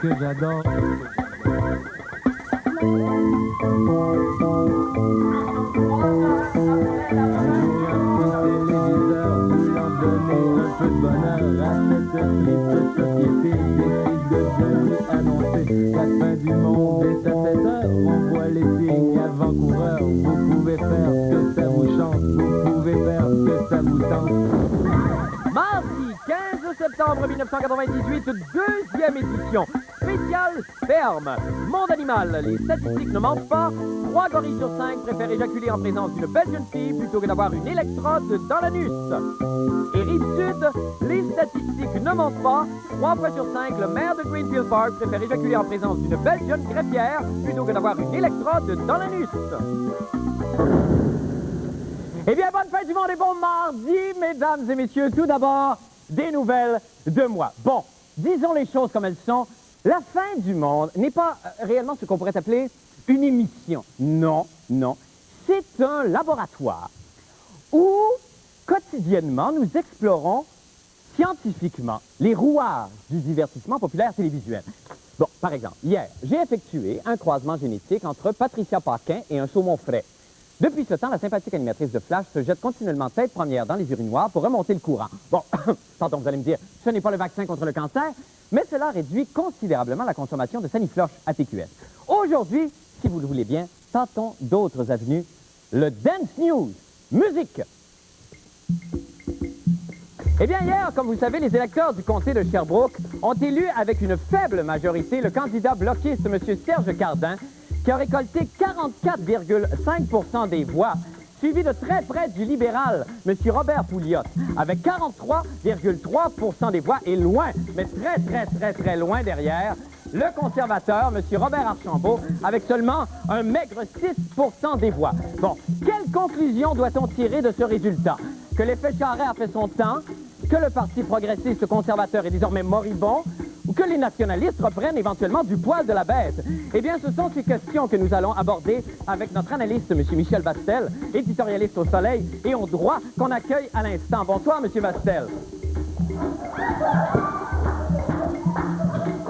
Que j'adore. Mardi 15 septembre 1998, deuxième édition. Spécial ferme. Monde animal, les statistiques ne mentent pas. 3 gorilles sur 5 préfèrent éjaculer en présence d'une belle jeune fille plutôt que d'avoir une électrode dans l'anus. Et rive sud, les statistiques ne mentent pas. 3 fois sur 5, le maire de Greenfield Park préfère éjaculer en présence d'une belle jeune greffière plutôt que d'avoir une électrode dans l'anus. Eh bien, bonne fin du monde et bon mardi, mesdames et messieurs. Tout d'abord, des nouvelles de moi. Bon, disons les choses comme elles sont. La fin du monde n'est pas réellement ce qu'on pourrait appeler une émission. Non, non. C'est un laboratoire où, quotidiennement, nous explorons scientifiquement les rouages du divertissement populaire télévisuel. Bon, par exemple, hier, j'ai effectué un croisement génétique entre Patricia Paquin et un saumon frais. Depuis ce temps, la sympathique animatrice de Flash se jette continuellement tête première dans les urinoirs pour remonter le courant. Bon, pardon, vous allez me dire, ce n'est pas le vaccin contre le cancer, mais cela réduit considérablement la consommation de Sanifloche à TQS. Aujourd'hui, si vous le voulez bien, tentons d'autres avenues. Le Dance News. Musique. Eh bien, hier, comme vous le savez, les électeurs du comté de Sherbrooke ont élu avec une faible majorité le candidat bloquiste, M. Serge Cardin, qui a récolté 44,5 % des voix, suivi de très près du libéral, M. Robert Pouliot, avec 43,3 % des voix, et loin, mais très loin derrière, le conservateur, M. Robert Archambault, avec seulement un maigre 6 % des voix. Bon, quelle conclusion doit-on tirer de ce résultat? Que l'effet Charest a fait son temps, que le Parti progressiste conservateur est désormais moribond, ou que les nationalistes reprennent éventuellement du poil de la bête? Eh bien, ce sont ces questions que nous allons aborder avec notre analyste, M. Michel Vastel, éditorialiste au Soleil et au Droit, qu'on accueille à l'instant. Bonsoir, M. Vastel.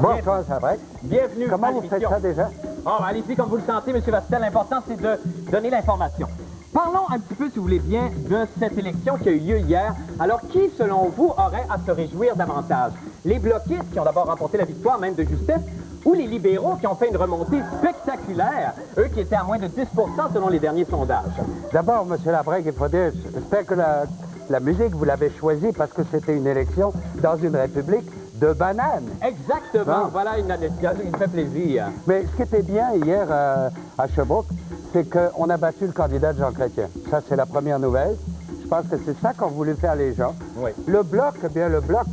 Bonsoir, ça va. Bienvenue. Comment vous faites ça déjà? Oh, allez-y comme vous le sentez, M. Vastel. L'important, c'est de donner l'information. Parlons un petit peu, si vous voulez bien, de cette élection qui a eu lieu hier. Alors, qui, selon vous, aurait à se réjouir davantage? Les bloquistes qui ont d'abord remporté la victoire, même de justesse, ou les libéraux qui ont fait une remontée spectaculaire, eux qui étaient à moins de 10 % selon les derniers sondages? D'abord, M. Labrègue, il faut dire, j'espère que la musique, vous l'avez choisie parce que c'était une élection dans une république de bananes. Exactement. Voilà une anecdote qui me fait plaisir. Mais ce qui était bien hier à Sherbrooke, c'est qu'on a battu le candidat de Jean Chrétien. Ça, c'est la première nouvelle. Je pense que c'est ça qu'ont voulu faire les gens. Oui. Le bloc, eh bien, le bloc...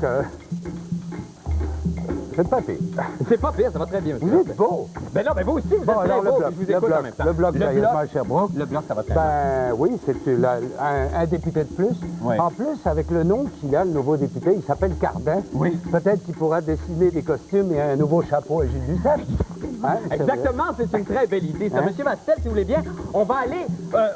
c'est pas pire. C'est pas pire, ça va très bien. Vous êtes beau. Ben non, ben vous aussi, vous êtes très alors, beau, puis je vous écoute en même temps. Le bloc, sérieusement, Sherbrooke. Le bloc, ça va très bien. Ben oui, c'est un député de plus. Oui. En plus, avec le nom qu'il a, le nouveau député, il s'appelle Cardin. Oui. Peut-être qu'il pourra dessiner des costumes et un nouveau chapeau à Gilles Duceppe. Hein, Exactement, c'est une très belle idée. Ça, Monsieur Vastel, si vous voulez bien, on va aller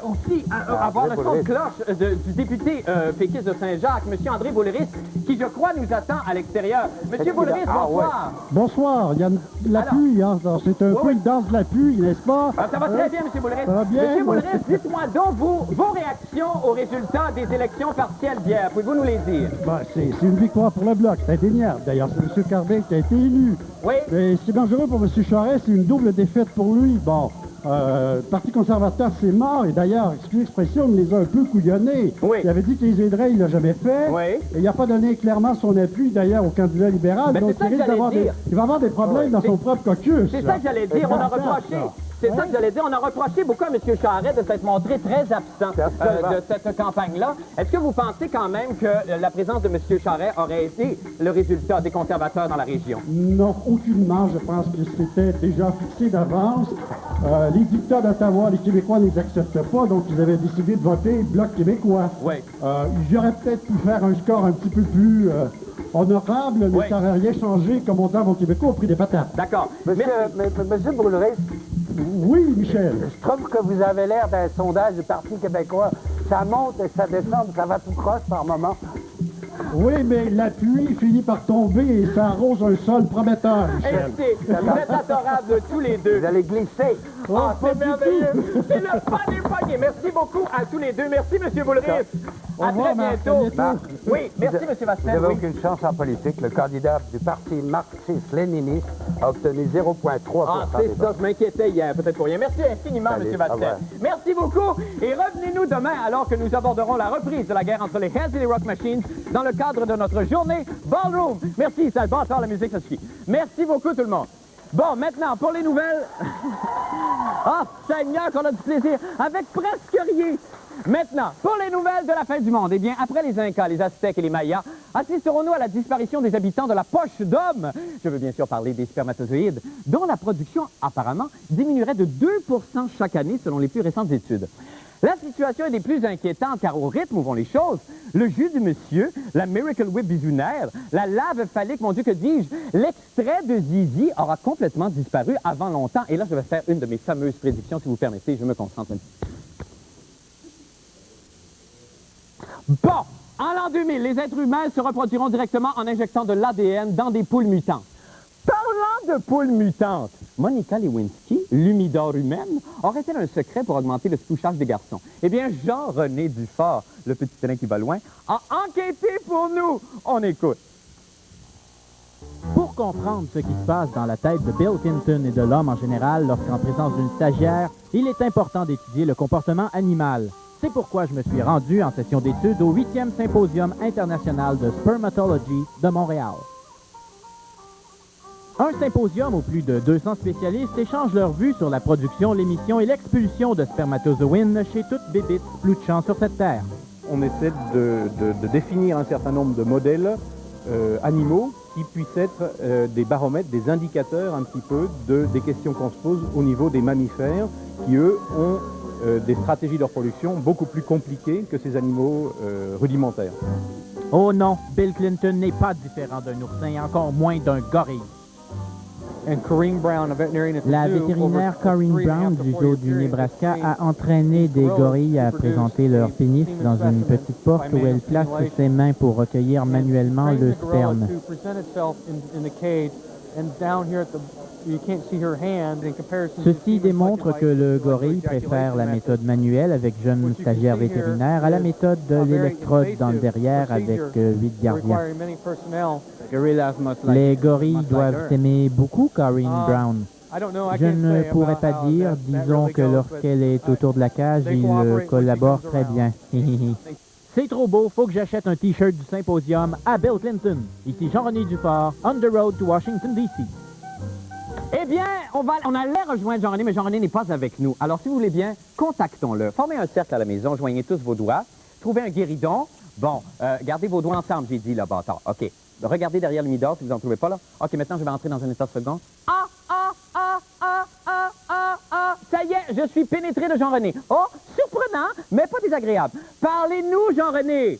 aussi avoir le son de cloche du député péquiste de Saint-Jacques, Monsieur André Boulris, qui, je crois, nous attend à l'extérieur. Monsieur Boulris, bonsoir. Bonsoir, il y a de la pluie, hein. C'est un peu une danse de la pluie, n'est-ce pas? Ça va très bien, Monsieur Boulris. Ça va bien. Monsieur Boulris, dites-moi donc vos réactions aux résultats des élections partielles d'hier. Pouvez-vous nous les dire? Ben, c'est une victoire pour le Bloc, c'est indéniable. D'ailleurs, c'est M. Cardin qui a été élu. Oui. Mais c'est dangereux pour M. Charest Charest, c'est une double défaite pour lui. Bon, le Parti conservateur, c'est mort. Et d'ailleurs, excusez l'expression, il les a un peu couillonnés. Oui. Il avait dit que les aiderait, il l'a jamais fait. Oui. Et il n'a pas donné clairement son appui, d'ailleurs, au candidat libéral. Ben, donc, c'est ça que j'allais dire. il va avoir des problèmes dans son propre caucus. C'est ça que j'allais dire. On a reproché. C'est ça que j'allais dire. On a reproché beaucoup à M. Charest de s'être montré très absent de cette campagne-là. Est-ce que vous pensez quand même que la présence de M. Charest aurait été le résultat des conservateurs dans la région? Non, aucunement. Je pense que c'était déjà fixé d'avance. Les dictats d'Ottawa, les Québécois ne les acceptent pas, donc ils avaient décidé de voter Bloc québécois. Oui. Ils auraient peut-être pu faire un score un petit peu plus honorable, mais Oui. ça n'aurait rien changé, comme on dit aux Québécois, au prix des patates. D'accord. Monsieur Boulris, Oui, Michel. je trouve que vous avez l'air d'un sondage du Parti québécois. Ça monte et ça descend, ça va tout croche par moment. Oui, mais la pluie finit par tomber et ça arrose un sol prometteur, Michel. Écoutez, vous êtes adorables tous les deux. Vous allez glisser. Ah, c'est merveilleux. C'est le pas des poignets. Merci beaucoup à tous les deux. Merci, M. Boulris. À très revoir, Marc. bientôt. À bientôt. Oui, merci, M. Vous Vastel. n'avez Oui. aucune chance en politique. Le candidat du Parti marxiste-léniniste a obtenu 0,3 Ah, des c'est ça, votes. je m'inquiétais hier, peut-être pour rien. Merci infiniment, Allez, M. au Vastel. revoir. Merci beaucoup. Et revenez-nous demain alors que nous aborderons la reprise de la guerre entre les Hells et les Rock Machines dans le cadre de notre journée Ballroom. Merci, ça va faire la musique, ça suffit. Merci beaucoup, tout le monde. Bon, maintenant, pour les nouvelles... Ah, Seigneur, qu'on a du plaisir avec presque rien. Maintenant, pour les nouvelles de la fin du monde, eh bien, après les Incas, les Aztèques et les Mayas, assisterons-nous à la disparition des habitants de la poche d'homme. Je veux bien sûr parler des spermatozoïdes, dont la production, apparemment, diminuerait de 2% chaque année selon les plus récentes études. La situation est des plus inquiétantes car au rythme où vont les choses, le jus du monsieur, la Miracle Whip bisounaire, la lave phallique, mon Dieu, que dis-je, l'extrait de zizi aura complètement disparu avant longtemps. Et là, je vais faire une de mes fameuses prédictions, si vous permettez, je me concentre un petit peu. Bon, en l'an 2000, les êtres humains se reproduiront directement en injectant de l'ADN dans des poules mutantes. Parlant de poules mutantes, Monica Lewinsky, l'humidor humaine, aurait-elle un secret pour augmenter le touchage des garçons? Eh bien, Jean-René Dufort, le petit train qui va loin, a enquêté pour nous. On écoute. Pour comprendre ce qui se passe dans la tête de Bill Clinton et de l'homme en général lorsqu'en présence d'une stagiaire, il est important d'étudier le comportement animal. C'est pourquoi je me suis rendu en session d'études au 8e Symposium international de Spermatology de Montréal. Un symposium où plus de 200 spécialistes échangent leurs vues sur la production, l'émission et l'expulsion de spermatozoïdes chez toute bébite plouchant sur cette terre. On essaie de définir un certain nombre de modèles animaux qui puissent être des baromètres, des indicateurs un petit peu des questions qu'on se pose au niveau des mammifères qui, eux, ont des stratégies de reproduction beaucoup plus compliquées que ces animaux rudimentaires. Oh non, Bill Clinton n'est pas différent d'un oursin et encore moins d'un gorille. La vétérinaire Corinne Brown du zoo du Nebraska a entraîné des gorilles à présenter leur pénis dans une petite porte où elle place ses mains pour recueillir manuellement le sperme. Ceci démontre que le gorille préfère la méthode manuelle avec jeune stagiaire vétérinaire à la méthode de l'électrode dans le derrière avec 8 gardiens. Les gorilles doivent s'aimer beaucoup, Corinne Brown. Je ne pourrais pas dire, disons que lorsqu'elle est autour de la cage, ils collaborent très bien. C'est trop beau, faut que j'achète un T-shirt du symposium à Bill Clinton. Ici Jean-René Dufort, on the road to Washington, D.C. Eh bien, on allait rejoindre Jean-René, mais Jean-René n'est pas avec nous. Alors, si vous voulez bien, contactons-le. Formez un cercle à la maison, joignez tous vos doigts, trouvez un guéridon. Bon, gardez vos doigts ensemble, j'ai dit, là, bâtard. OK. Regardez derrière le midor si vous n'en trouvez pas, là. OK, maintenant, je vais entrer dans un état second. Ça y est, je suis pénétré de Jean-René. Oh, surprenant, mais pas désagréable. Parlez-nous, Jean-René.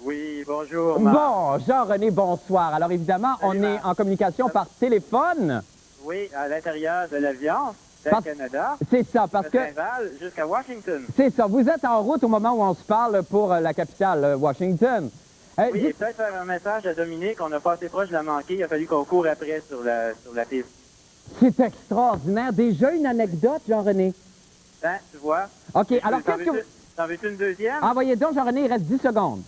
Oui, bonjour, Marc. Bon, Jean-René, bonsoir. Alors, évidemment, Salut, on est Marc. en communication par téléphone. Oui, à l'intérieur de l'avion, Parce- Canada, C'est ça, parce de que... Saint-Val jusqu'à Washington. C'est ça, vous êtes en route au moment où on se parle pour la capitale, Washington. Oui, et Dites- peut-être faire un message à Dominique, on n'a pas assez proche de la manquer, il a fallu qu'on court après sur la piste. C'est extraordinaire. Déjà une anecdote, Jean-René. Hein, tu vois? OK, alors T'en qu'est-ce que... veux-tu une deuxième? Envoyez donc, Jean-René, il reste 10 secondes.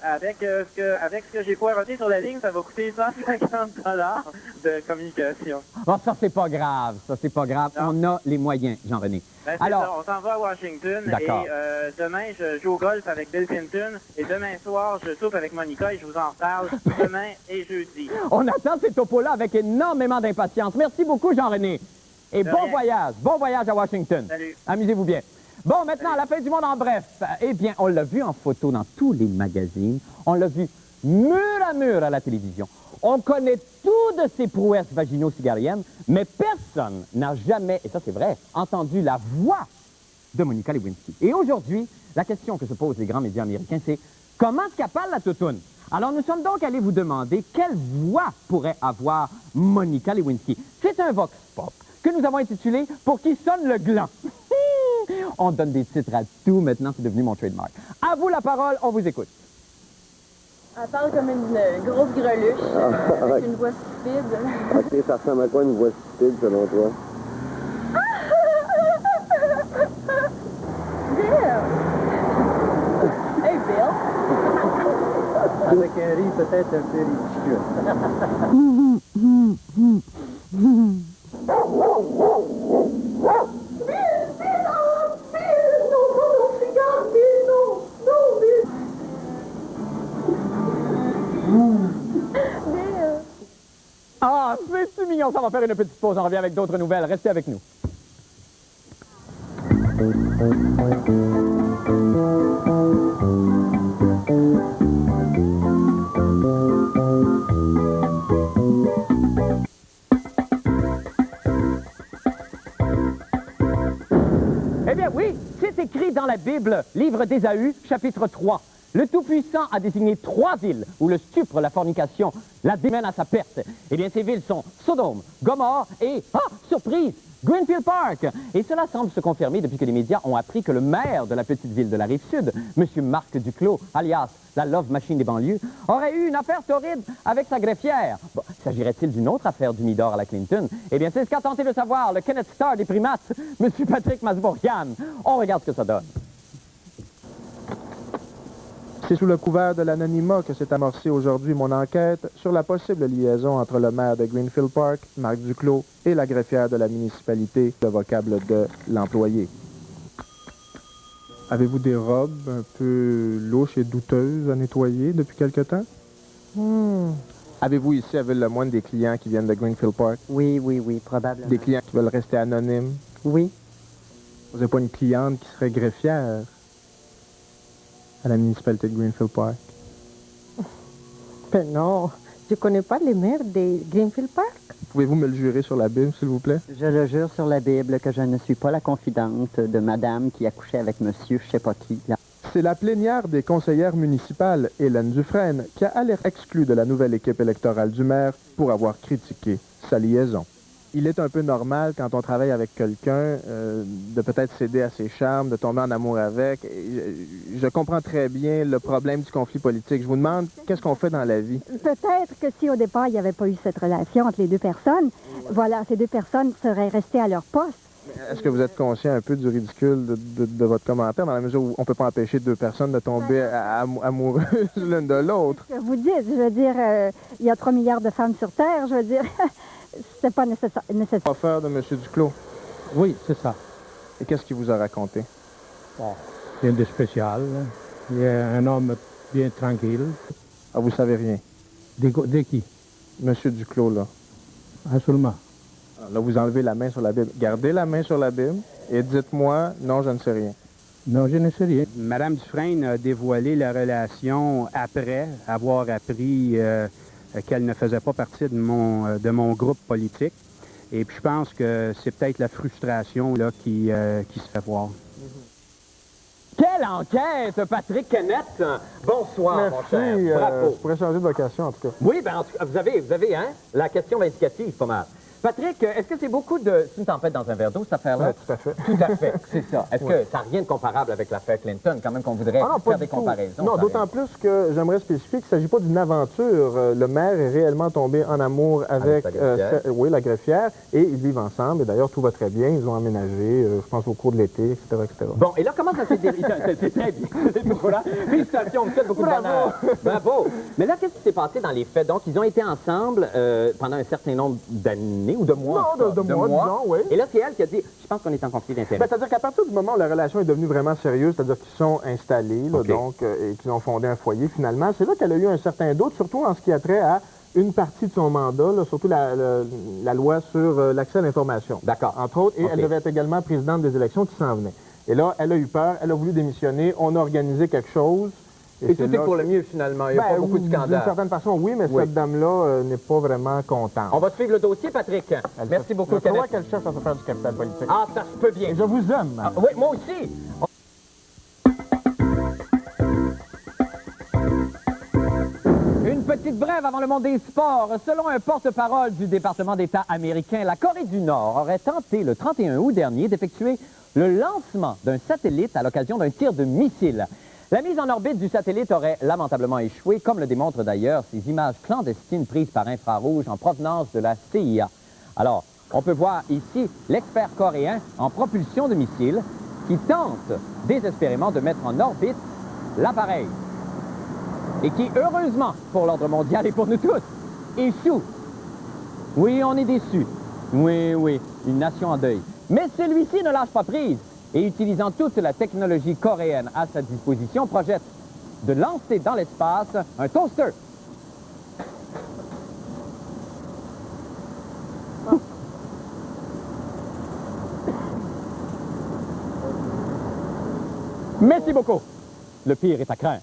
avec ce que j'ai poireauté sur la ligne, ça va coûter 150 $ de communication. Bon, ça, c'est pas grave. Ça, c'est pas grave. Non. On a les moyens, Jean-René. Ben, c'est ça, on s'en va à Washington. D'accord. Et demain, je joue au golf avec Bill Clinton. Et demain soir, je soupe avec Monica et je vous en reparle demain et jeudi. On attend ces topos-là avec énormément d'impatience. Merci beaucoup, Jean-René. Et bon voyage. Bon voyage à Washington. Salut. Amusez-vous bien. Bon, maintenant, la fin du monde en bref. Eh bien, on l'a vu en photo dans tous les magazines. On l'a vu mur à mur à la télévision. On connaît tout de ses prouesses vaginaux-cigariennes, mais personne n'a jamais, et ça c'est vrai, entendu la voix de Monica Lewinsky. Et aujourd'hui, la question que se posent les grands médias américains, c'est comment est-ce qu'elle parle la toutoune? Alors nous sommes donc allés vous demander quelle voix pourrait avoir Monica Lewinsky. C'est un vox pop que nous avons intitulé « Pour qui sonne le gland ». On donne des titres à tout, maintenant c'est devenu mon trademark. À vous la parole, on vous écoute. Elle parle comme une grosse greluche, avec une voix stupide. OK, ça ressemble à quoi une voix stupide, selon toi? Bill! Hey, Bill! Avec un riz peut-être un peu ridicule. Ah, c'est mignon, ça va faire une petite pause. On revient avec d'autres nouvelles. Restez avec nous. Eh bien oui, c'est écrit dans la Bible, livre d'Ésaü, chapitre 3. Le Tout-Puissant a désigné 3 villes où le stupre, la fornication, la démène à sa perte. Eh bien, ces villes sont Sodome, Gomorrhe et, surprise, Greenfield Park. Et cela semble se confirmer depuis que les médias ont appris que le maire de la petite ville de la Rive-Sud, M. Marc Duclos, alias la Love Machine des banlieues, aurait eu une affaire torride avec sa greffière. Bon, s'agirait-il d'une autre affaire du Midor à la Clinton? Eh bien, c'est ce qu'a tenté de savoir le Kenneth Starr des primates, M. Patrick Masbourian. On regarde ce que ça donne. C'est sous le couvert de l'anonymat que s'est amorcée aujourd'hui mon enquête sur la possible liaison entre le maire de Greenfield Park, Marc Duclos, et la greffière de la municipalité, le vocable de l'employé. Avez-vous des robes un peu louches et douteuses à nettoyer depuis quelque temps? Avez-vous ici à Ville-le-Moine des clients qui viennent de Greenfield Park? Oui, probablement. Des clients qui veulent rester anonymes? Oui. Vous n'avez pas une cliente qui serait greffière à la municipalité de Greenfield Park? Ben non, je connais pas les maires de Greenfield Park. Pouvez-vous me le jurer sur la Bible, s'il vous plaît? Je le jure sur la Bible que je ne suis pas la confidente de madame qui a couché avec monsieur je sais pas qui. C'est la plénière des conseillères municipales, Hélène Dufresne, qui a l'air exclue de la nouvelle équipe électorale du maire pour avoir critiqué sa liaison. Il est un peu normal, quand on travaille avec quelqu'un, de peut-être céder à ses charmes, de tomber en amour avec. Je comprends très bien le problème du conflit politique. Je vous demande, qu'est-ce qu'on fait dans la vie? Peut-être que si au départ, il n'y avait pas eu cette relation entre les deux personnes, voilà, ces deux personnes seraient restées à leur poste. Est-ce que vous êtes conscient un peu du ridicule de votre commentaire, dans la mesure où on ne peut pas empêcher deux personnes de tomber amoureuses l'une de l'autre? Ce que vous dites, je veux dire, il y a 3 milliards de femmes sur Terre, je veux dire... C'est pas nécessaire. Chauffeur de M. Duclos. Oui, c'est ça. Et qu'est-ce qu'il vous a raconté? Bon, rien de spécial. Il est un homme bien tranquille. Ah, vous savez rien? De qui? M. Duclos, là. Absolument. Alors là, vous enlevez la main sur la Bible. Gardez la main sur la Bible et dites-moi, non, je ne sais rien. Non, je ne sais rien. Madame Dufresne a dévoilé la relation après avoir appris qu'elle ne faisait pas partie de mon groupe politique. Et puis je pense que c'est peut-être la frustration là, qui se fait voir. Quelle enquête, Patrick Kenneth! Bonsoir, mon cher. Bravo. Je pourrais changer de vocation, en tout cas. Oui, bien, en tout cas, vous avez, hein, la question vindicative, pas mal. Patrick, est-ce que c'est beaucoup de... C'est une tempête dans un verre d'eau, cette affaire-là? Oui, tout à fait. Tout à fait, c'est ça. Est-ce que ça n'a rien de comparable avec l'affaire Clinton, quand même, qu'on voudrait faire des comparaisons? Non, d'autant plus que j'aimerais spécifier qu'il ne s'agit pas d'une aventure. Le maire est réellement tombé en amour avec la greffière, et ils vivent ensemble. Et d'ailleurs, tout va très bien. Ils ont aménagé, je pense, au cours de l'été, etc., etc. Bon, et là, comment ça s'est déroulé? C'est très bien. Félicitations, vous faites beaucoup de bonheur. Bravo! Mais là, qu'est-ce qui s'est passé dans les faits? Donc, ils ont été ensemble pendant un certain nombre d'années ou de mois? Non, de mois, disons, oui. Et là, c'est elle qui a dit, je pense qu'on est en conflit d'intérêts. Ben, c'est-à-dire qu'à partir du moment où la relation est devenue vraiment sérieuse, c'est-à-dire qu'ils sont installés, là, donc, et qu'ils ont fondé un foyer, finalement, c'est là qu'elle a eu un certain doute, surtout en ce qui a trait à une partie de son mandat, là, surtout la loi sur l'accès à l'information. D'accord. Entre autres, et elle devait être également présidente des élections qui s'en venaient. Et là, elle a eu peur, elle a voulu démissionner, on a organisé quelque chose. Et tout est pour le mieux, finalement. Il n'y a pas beaucoup de scandales. D'une certaine façon, oui, mais cette dame-là n'est pas vraiment contente. On va suivre le dossier, Patrick. Merci beaucoup, Kenneth. Je crois qu'elle cherche à se faire du capital politique. Ah, ça se peut bien. Et je vous aime. Oui, moi aussi. Une petite brève avant le monde des sports. Selon un porte-parole du département d'État américain, la Corée du Nord aurait tenté le 31 août dernier d'effectuer le lancement d'un satellite à l'occasion d'un tir de missile. La mise en orbite du satellite aurait lamentablement échoué, comme le démontrent d'ailleurs ces images clandestines prises par infrarouge en provenance de la CIA. Alors, on peut voir ici l'expert coréen en propulsion de missiles qui tente désespérément de mettre en orbite l'appareil. Et qui, heureusement, pour l'ordre mondial et pour nous tous, échoue. Oui, on est déçus. Oui, oui, une nation en deuil. Mais celui-ci ne lâche pas prise et, utilisant toute la technologie coréenne à sa disposition, projette de lancer dans l'espace un toaster. Merci beaucoup. Le pire est à craindre.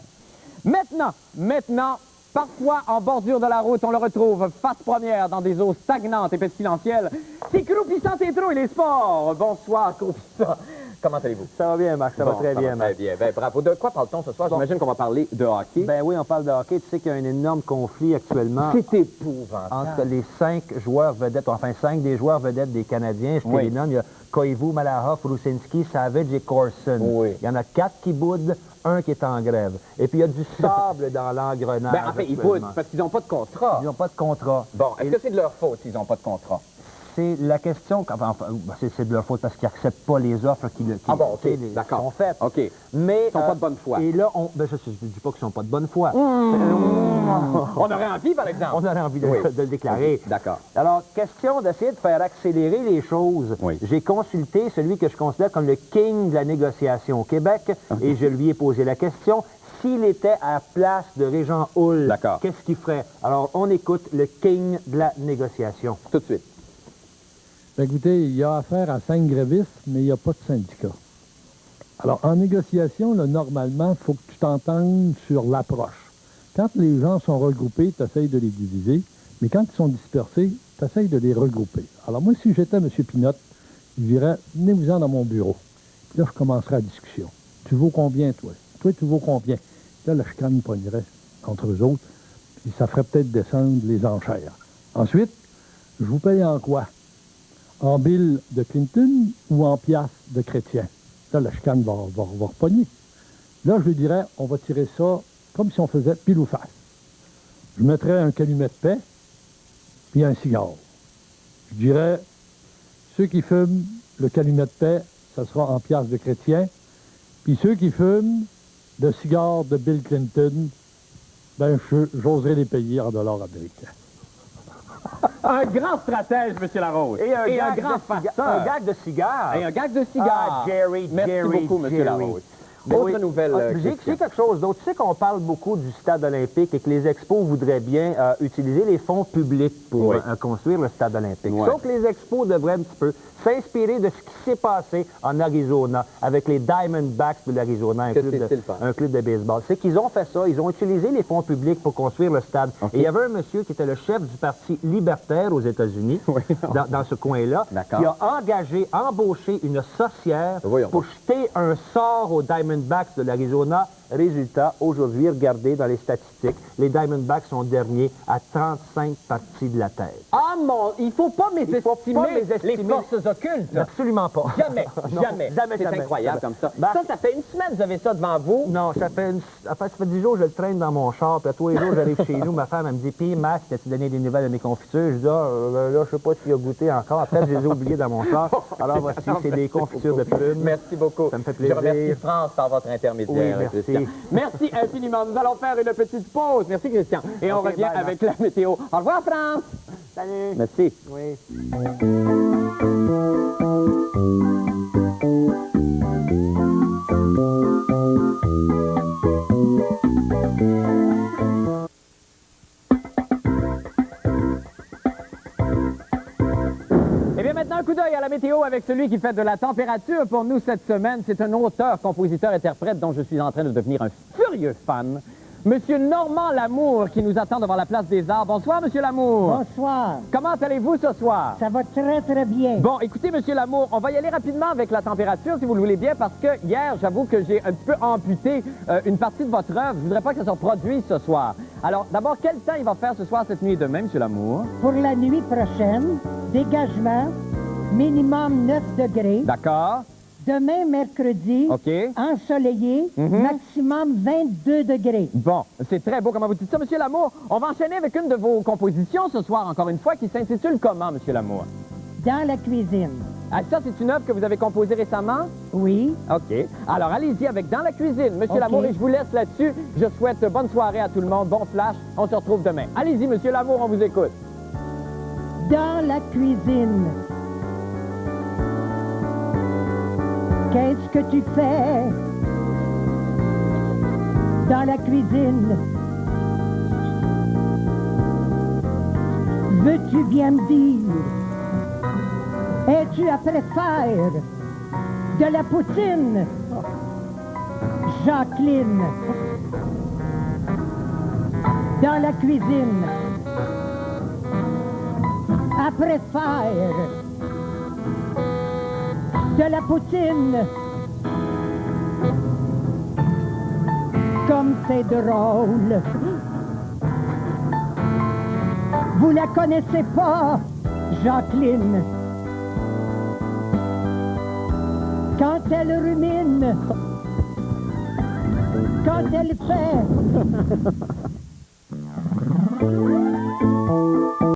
Maintenant, parfois en bordure de la route, on le retrouve face première dans des eaux stagnantes et pestilentielles. C'est Croupissant Tétro et les sports. Bonsoir, Croupissant. Comment allez-vous? Ça va bien, Marc, ça va très bien, Marc. Très bien. Ben, bravo. De quoi parle-t-on ce soir? J'imagine qu'on va parler de hockey. Ben oui, on parle de hockey. Tu sais qu'il y a un énorme conflit actuellement. C'est épouvantable. Entre les 5 joueurs vedettes, enfin 5 des joueurs vedettes des Canadiens. Je te les nomme. Il y a Koivu, Malahoff, Rusinski, Savage et Corson. Oui. Il y en a 4 qui boudent, 1 qui est en grève. Et puis il y a du sable dans l'engrenage. Ben, en fait, ils boudent parce qu'ils n'ont pas de contrat. Ils n'ont pas de contrat. Bon, est-ce que c'est de leur faute s'ils n'ont pas de contrat? C'est la question, enfin, c'est de leur faute parce qu'ils n'acceptent pas les offres qui sont faites. OK. Mais, ils sont pas de bonne foi. Et là, je ne dis pas qu'ils sont pas de bonne foi. On aurait envie, par exemple. On aurait envie de le déclarer. D'accord. Alors, question d'essayer de faire accélérer les choses. J'ai consulté celui que je considère comme le king de la négociation au Québec et je lui ai posé la question. S'il était à la place de Régent Hull, qu'est-ce qu'il ferait? Alors, on écoute le king de la négociation. Tout de suite. Écoutez, il y a affaire à 5 grévistes, mais il n'y a pas de syndicat. Alors, en négociation, là, normalement, il faut que tu t'entendes sur l'approche. Quand les gens sont regroupés, tu essayes de les diviser, mais quand ils sont dispersés, tu essayes de les regrouper. Alors, moi, si j'étais M. Pinotte, je dirais, venez-vous-en dans mon bureau. Puis là, je commencerai la discussion. Tu vaux combien, toi? Toi, tu vaux combien? Là, la chicane pognerait entre eux autres, puis ça ferait peut-être descendre les enchères. Ensuite, je vous paye en quoi? En bill de Clinton ou en piastres de Chrétien? Là, la chicane va repogner. Là, je lui dirais, on va tirer ça comme si on faisait pile ou face. Je mettrais un calumet de paix, puis un cigare. Je dirais, ceux qui fument le calumet de paix, ça sera en piastres de Chrétien, puis ceux qui fument le cigare de Bill Clinton, ben, j'oserais les payer en dollars américains. Un grand stratège, M. Larose. Et un grand farceur. Un gag de cigare. Et un gag de cigare. Merci beaucoup, M. Larose. Autre nouvelle. J'ai quelque chose d'autre. Tu sais qu'on parle beaucoup du stade olympique et que les expos voudraient bien utiliser les fonds publics pour construire le stade olympique. Sauf que les expos devraient un petit peu s'inspirer de ce qui s'est passé en Arizona avec les Diamondbacks de l'Arizona, un club de baseball. C'est qu'ils ont fait ça, ils ont utilisé les fonds publics pour construire le stade. Et il y avait un monsieur qui était le chef du Parti libertaire aux États-Unis, dans ce coin-là, qui a embauché une sorcière pour jeter un sort aux Diamondbacks de l'Arizona Résultat, aujourd'hui, regardez dans les statistiques, les Diamondbacks sont derniers à 35 parties de la tête. Ah mon, il faut pas mésestimer les forces occultes. Absolument pas. Jamais, Non, jamais. C'est incroyable comme ça. Ça fait une semaine que vous avez ça devant vous. Non, ça fait 10 jours que je le traîne dans mon char, puis tous les jours, j'arrive chez nous, ma femme, elle me dit, puis Max, t'as-tu donné des nouvelles de mes confitures? Je dis, là, je sais pas s'il a goûté encore. Après, je les ai oubliées dans mon char. Alors voici, c'est des confitures de prunes. Merci beaucoup. Ça me fait plaisir. Je remercie France par votre intermédiaire, oui, merci. Christian. Merci infiniment. Nous allons faire une petite pause. Merci, Christian. Et on revient avec la météo. Au revoir, France. Salut. Merci. Oui. Eh bien, maintenant, un coup d'œil à la météo avec celui qui fait de la température pour nous cette semaine. C'est un auteur, compositeur, interprète dont je suis en train de devenir un furieux fan. Monsieur Normand Lamour qui nous attend devant la place des Arts. Bonsoir, Monsieur Lamour. Bonsoir. Comment allez-vous ce soir? Ça va très, très bien. Bon, écoutez, Monsieur Lamour, on va y aller rapidement avec la température, si vous le voulez bien, parce que hier, j'avoue que j'ai un petit peu amputé une partie de votre œuvre. Je voudrais pas que ça se reproduise ce soir. Alors, d'abord, quel temps il va faire ce soir, cette nuit et demain, Monsieur Lamour? Pour la nuit prochaine, dégagement, minimum 9 degrés. D'accord. Demain, mercredi, ensoleillé, maximum 22 degrés. Bon, c'est très beau comment vous dites ça, Monsieur Lamour. On va enchaîner avec une de vos compositions ce soir, encore une fois, qui s'intitule comment, Monsieur Lamour? Dans la cuisine. Ah, ça, c'est une œuvre que vous avez composée récemment? Oui. OK. Alors, allez-y avec Dans la cuisine. Monsieur Lamour, et je vous laisse là-dessus. Je souhaite bonne soirée à tout le monde, bon flash. On se retrouve demain. Allez-y, Monsieur Lamour, on vous écoute. Dans la cuisine. Qu'est-ce que tu fais dans la cuisine? Veux-tu bien me dire, es-tu après faire de la poutine? Jacqueline, dans la cuisine, après faire de la poutine. Comme c'est drôle. Vous la connaissez pas, Jacqueline. Quand elle rumine, quand elle fait